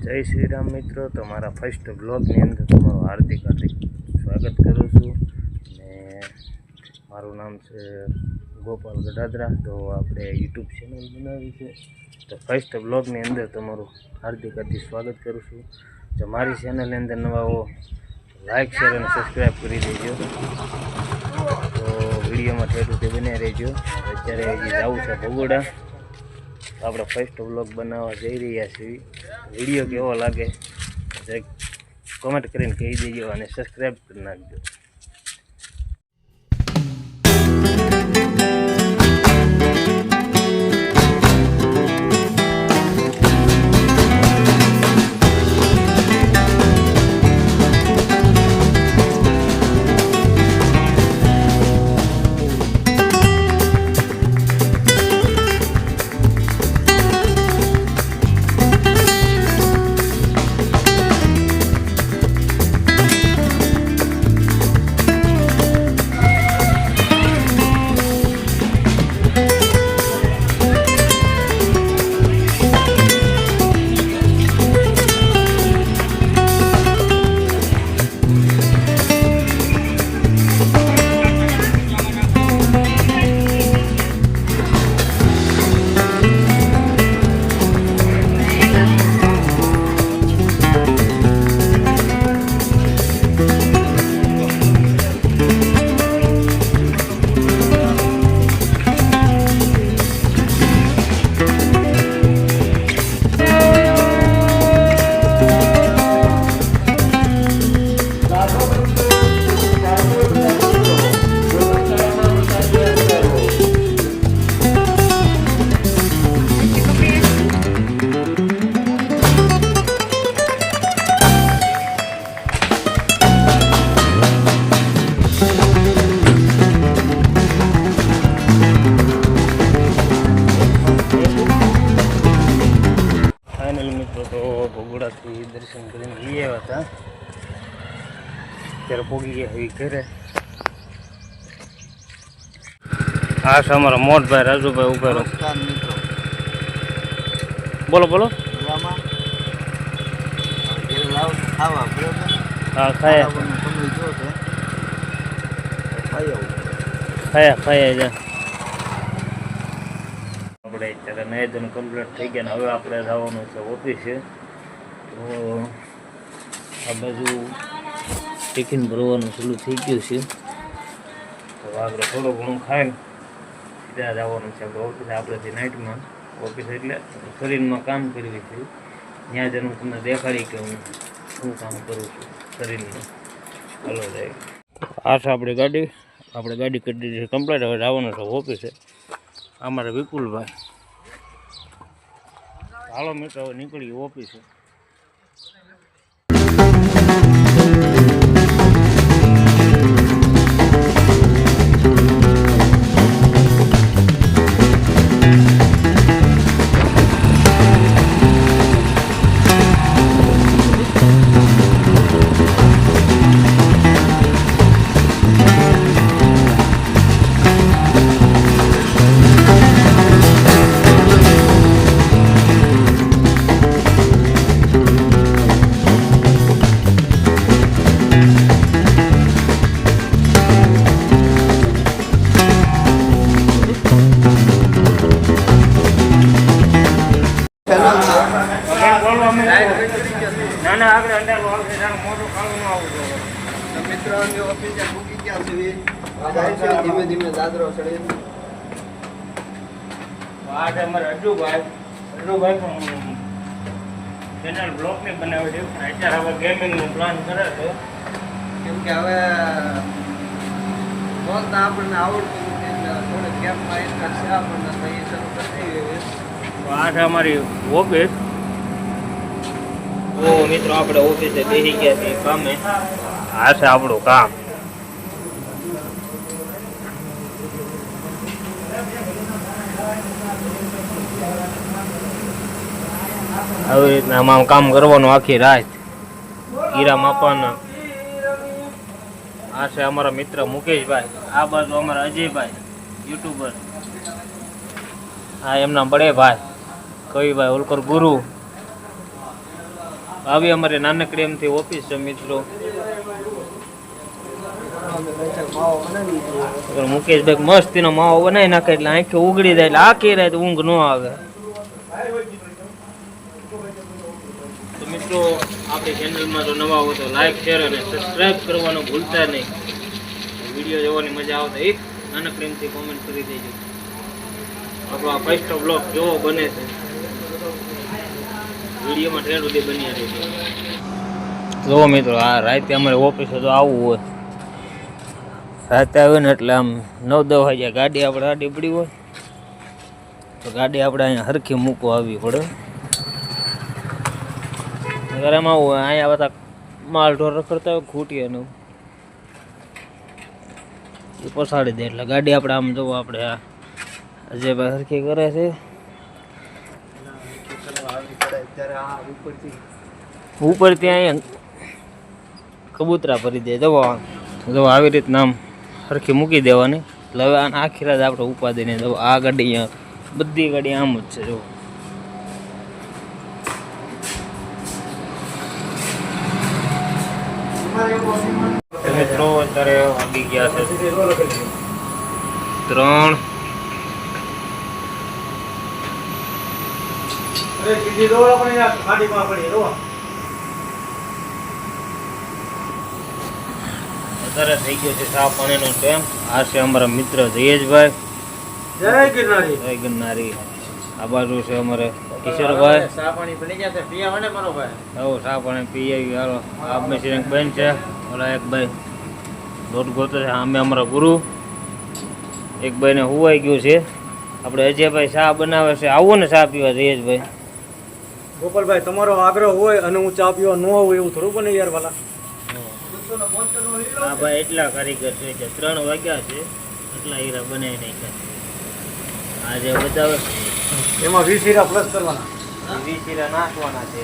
જય શ્રી રામ મિત્રો, તમારા ફર્સ્ટ બ્લોગની અંદર તમારું હાર્દિક સ્વાગત કરું છું અને મારું નામ છે ગોપાલ ગડાદરા। તો આપણે યુટ્યુબ ચેનલ બનાવી છે, તો ફર્સ્ટ બ્લોગની અંદર તમારું હાર્દિક સ્વાગત કરું છું। જો મારી ચેનલની અંદર નવા હો લાઈક શેર અને સબસ્ક્રાઈબ કરી દેજો। તો વિડીયોમાં થયેલું તે બન્યા રહેજો। અત્યારે હજી જવું છે ભગોડા, આપણે ફર્સ્ટ વ્લોગ બનાવવા જઈ રહ્યા છીએ। વિડીયો કેવો લાગે કમેન્ટ કરીને કહી દેજો અને સબસ્ક્રાઈબ કરી નાખજો। ભગોડાથી દર્શન કરીને લઈ આવ્યા હતા, ત્યારે પોગી ગયા એવી ઘરે। આ છે અમારા મોટભાઈ રાજુભાઈ ઉભેરો। બોલો બોલો। હા ખાયા જા આપણે અત્યારે નયદન કમ્પ્લીટ થઈ ગયા ને હવે આપણે જવાનું છે ઓફિસે। તો આ બાજુ ટિફિન ભરવાનું ચાલુ થઈ ગયું છે, તો આપણે થોડું ઘણું ખાઈને સીધા જવાનું છે આપણે ઓફિસે। આપણેથી નાઇટમાં ઓફિસ એટલે શરીરમાં કામ કરવી છે, ત્યાં જ હું તમને દેખાડી કે હું શું કામ કરું છું શરીરમાં। હાલો જાય આ છે આપણી ગાડી કરી દીધી છે કમ્પ્લીટ। હવે જવાનું છે ઓફિસે। અમારા વિપુલભાઈ હાલો મિત્રો હવે નીકળી ઓફિસે। ના આપણે અંદર મોટું ખાવું ન આવવું જોઈએ। મિત્રોની ઓફિસે મૂકી ગયા છે, ધીમે ધીમે દાદરો ચડી। આ છે અમારા અજુભાઈ પણ ચેનલ બ્લોગ ને બનાવે છે, અત્યારે હવે ગેમિંગનું પ્લાન કરે છે, કેમ કે હવે બોલતા આપણને આવડતું નથી, થોડે ગેમમાં ઇન્ટરેસ્ટ છે આપણને, તો એ શરૂ કરી દઈએ। આ છે અમારી ઓફિસ। તો મિત્રો આપણે ઓફિસે બેસી ગયા છીએ કામે। આ છે આપણું કામ। આવી રીતના આમાં કામ કરવાનું આખી રાત, હીરા માપવાના। આ છે અમારા મિત્ર મુકેશભાઈ, આ બાજુ અમારા અજયભાઈ યુટ્યુબર, આ એમના બડે ભાઈ કવિભાઈ ઓલકર ગુરુ, આવી અમારે નાનકડી એમથી ઓફિસ છે મિત્રો. મુકેશભાઈ મસ્તીનો માવો બનાવી નાખે એટલે આંખે ઉગડી જાય એટલે આખી રાત ઊંઘ ન આવે. તો મિત્રો આપણી ચેનલમાં જો નવા હો તો લાઈક શેર અને સબસ્ક્રાઈબ કરવાનું ભૂલતા નહીં. વિડીયો જોવાની મજા આવતા એક નાનકડી એમથી કોમેન્ટ કરી દેજો. આપણો આ ફર્સ્ટ બ્લોગ કેવો બને છે વિડીયોમાં ઠેર સુધી બની રહેજો. જો મિત્રો આ રાતે અમારે ઓફિસે તો આવવું હોય, રાતે આવે ને એટલે આમ 9-10 વાગ્યા ગાડી આપણે આડી પડી હોય તો ગાડી આપણે અહીંયા હરખી મૂકવા આવવી પડે. અગર એમાં આવું હોય અહીંયા બધા માલ ઢોર રખડતા હોય ખૂટીએ એ પસાડી દે એટલે ગાડી આપણે આમ જવું. આપણે આ અજયભાઈ હરખી કરે છે ઉપરથી અહીંયા કબૂતરા ભરી દે. જવો આવી રીતના આમ હરખી મૂકી દેવાની એટલે હવે આને આખી રાત આપણે ઉપાદીને જવો. આ ગાડી અહીંયા બધી ગાડી આમ જ છે. જો મિત્રો અત્યારે વાગી ગયા છે 3. અત્યારે થઈ ગયો છે ચા પાણીનો ટાઈમ. આ છે અમારા મિત્ર જયેશભાઈ. જય ગિરનારી. જય ગિરનારી. આ બાજુ છે અમારે કિશોરભાઈ. ચા પાણી બની ગયા છે, પીયા મને મારો ભાઈ. ચા પાણી પી આવી. હાલો આ મેસી એક બેન છે, ઓલા એક ભાઈ લોટ ગોતો છે. અમે અમારા ગુરુ એક ભાઈને હુવાઈ ગયું છે. આપણે અજયભાઈ ચા બનાવે છે. આવો ને ચા પીવા જયેશભાઈ. ગોપાલભાઈ તમારો આગ્રહ હોય અને હું ચા પીવા ન હોય એવું થોડું બને યાર વાલા. હા ભાઈ એટલા કારીગર છે કે 3 વાગ્યા છે એટલા હીરા બનાવી નાખ્યા. આજે બતાવે એમાં 20 હીરા પ્લસ કરવાના, 20 હીરા નાખવાના છે.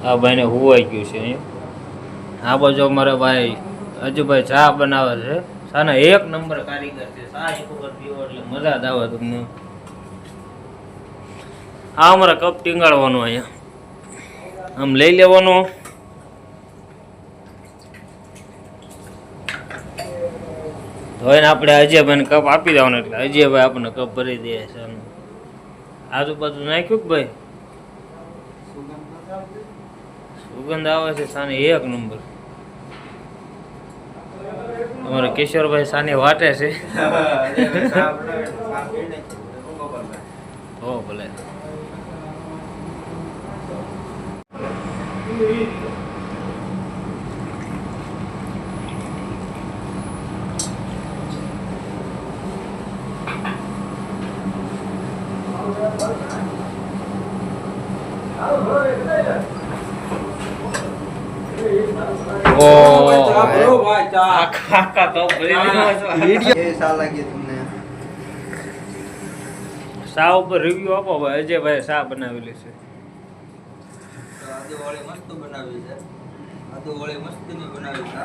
આ ભાઈને હુવાઈ ગયું છે અહીંયા. આ બાજુ અમારે ભાઈ અજુભાઈ ચા બનાવે છે. સાના 1 નંબર કારીગર છે. ચા એક વખત પીવો એટલે મજા જ આવે તમને. આ અમારે કપ ટીંગાળવાનો અહીંયા આમ લઈ લેવાનો. ધોઈને આપણે અજયભાઈને કપ આપી દેવાનો એટલે અજયભાઈ આપણને કપ ભરી દે છે. આજુબાજુ નાખ્યું કે ભાઈ સુગંધ આવે છે સાને 1 નંબર. અમારે કિશોરભાઈ સાની વાટે છે. હો ભલે. શા ઉપર રિવ્યુ આપો ભાઈ. અજયભાઈ શા બનાવેલી છે. મસ્ત બનાવી છે. મસ્તીની બનાવી છે.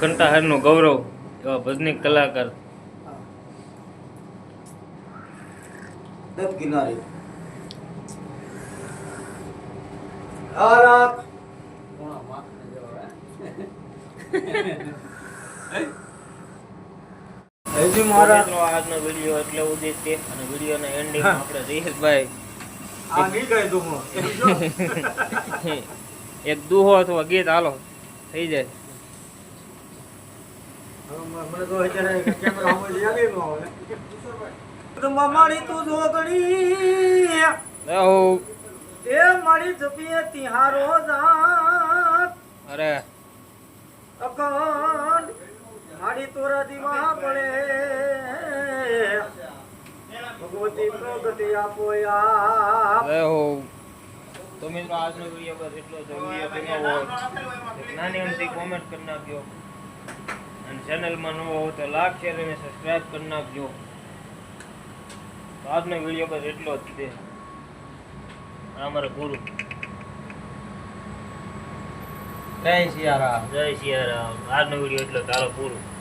કંટાહારનું ગૌરવ એવા ભજનીક કલાકાર ગિરનારી. આજનો વિડીયો એટલે ઉદિત છે અને વિડીયોના એન્ડિંગમાં આપણે જયેશભાઈ એક દુહો અથવા ગીત હાલો થઈ જાય. મારી તું જોગણી એ મારી જપીએ તિહારો જાત. અરે અખંડ મારી તોરા દીવા પડે ભગવતી પ્રગતિ આપો આપ. તો મિત્રો આજનો વિડીયો બસ એટલો જ. વિડીયો ગમ્યો હોય નાની અમથી કોમેન્ટ કરી નાખજો અને ચેનલમાં નવો હોય તો લાઈક શેર અને સબસ્ક્રાઈબ કરી નાખજો. તો આજનો વિડીયો બસ એટલો જ છે. અમારા ગુરુ જય સિયારામ. જય સિયારામ. આજનો વિડીયો એટલો ચાલો પૂરું.